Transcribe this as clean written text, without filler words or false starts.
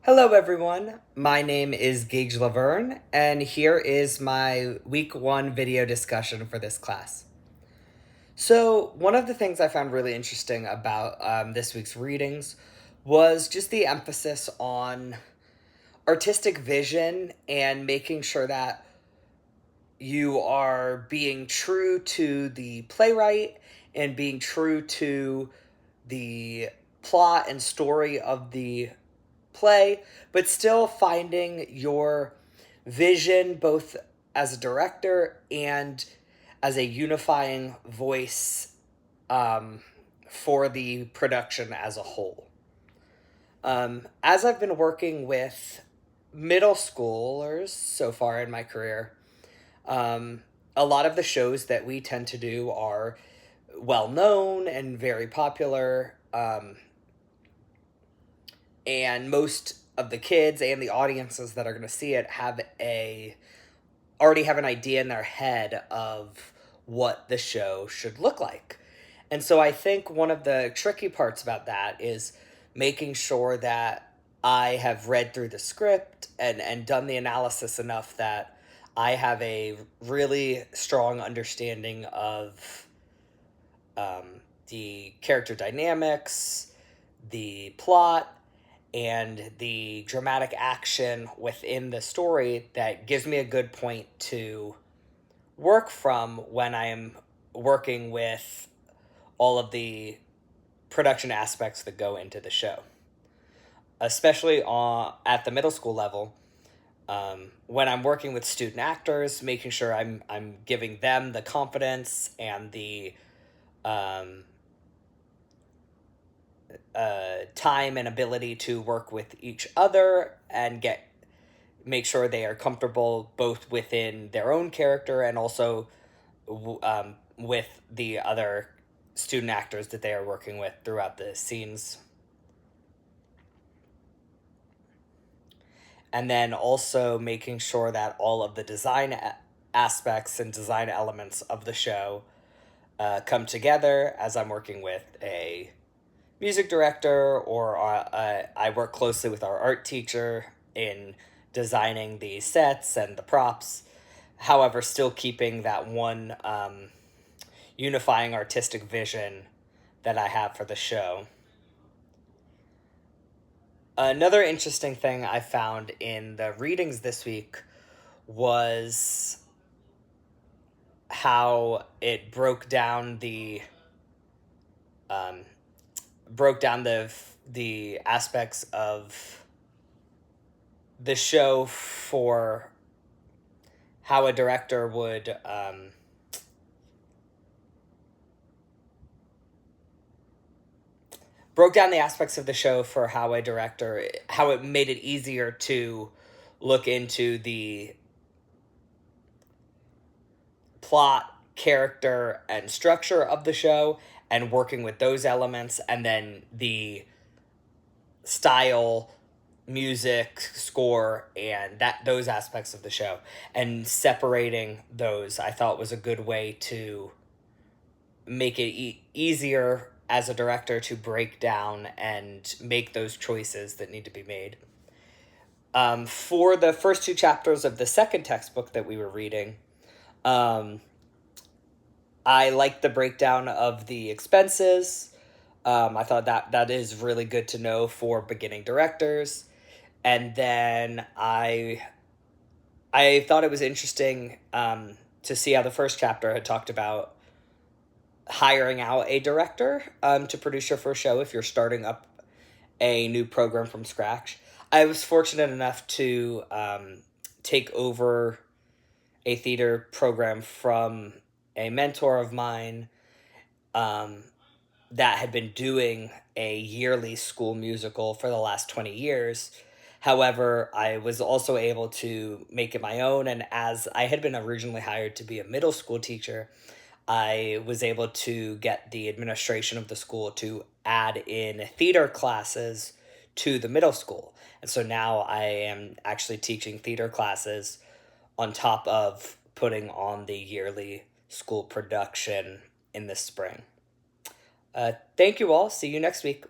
Hello, everyone. My name is Gage Laverne, and here is my week one video discussion for this class. So, one of the things I found really interesting about this week's readings was just the emphasis on artistic vision and making sure that you are being true to the playwright and being true to the plot and story of the play, but still finding your vision both as a director and as a unifying voice for the production as a whole. As I've been working with middle schoolers so far in my career, a lot of the shows that we tend to do are well known and very popular. And most of the kids and the audiences that are going to see it already have an idea in their head of what the show should look like. And so I think one of the tricky parts about that is making sure that I have read through the script and done the analysis enough that I have a really strong understanding of the character dynamics, the plot, and the dramatic action within the story that gives me a good point to work from when I am working with all of the production aspects that go into the show. Especially at the middle school level, when I'm working with student actors, making sure I'm giving them the confidence and the time and ability to work with each other and make sure they are comfortable both within their own character and also with the other student actors that they are working with throughout the scenes. And then also making sure that all of the design aspects and design elements of the show come together as I'm working with a music director, or I work closely with our art teacher in designing the sets and the props, however, still keeping that one unifying artistic vision that I have for the show. Another interesting thing I found in the readings this week was how it broke down the aspects of the show for how a director would broke down the aspects of the show for how it made it easier to look into the plot, character, and structure of the show and working with those elements, and then the style, music, score, and those aspects of the show, and separating those I thought was a good way to make it easier as a director to break down and make those choices that need to be made. For the first two chapters of the second textbook that we were reading, I liked the breakdown of the expenses. I thought that is really good to know for beginning directors. And then I thought it was interesting to see how the first chapter had talked about hiring out a director to produce your first show if you're starting up a new program from scratch. I was fortunate enough to take over a theater program from a mentor of mine that had been doing a yearly school musical for the last 20 years. However, I was also able to make it my own, and as I had been originally hired to be a middle school teacher, I was able to get the administration of the school to add in theater classes to the middle school. And so now I am actually teaching theater classes on top of putting on the yearly school production in the spring. Thank you all. See you next week.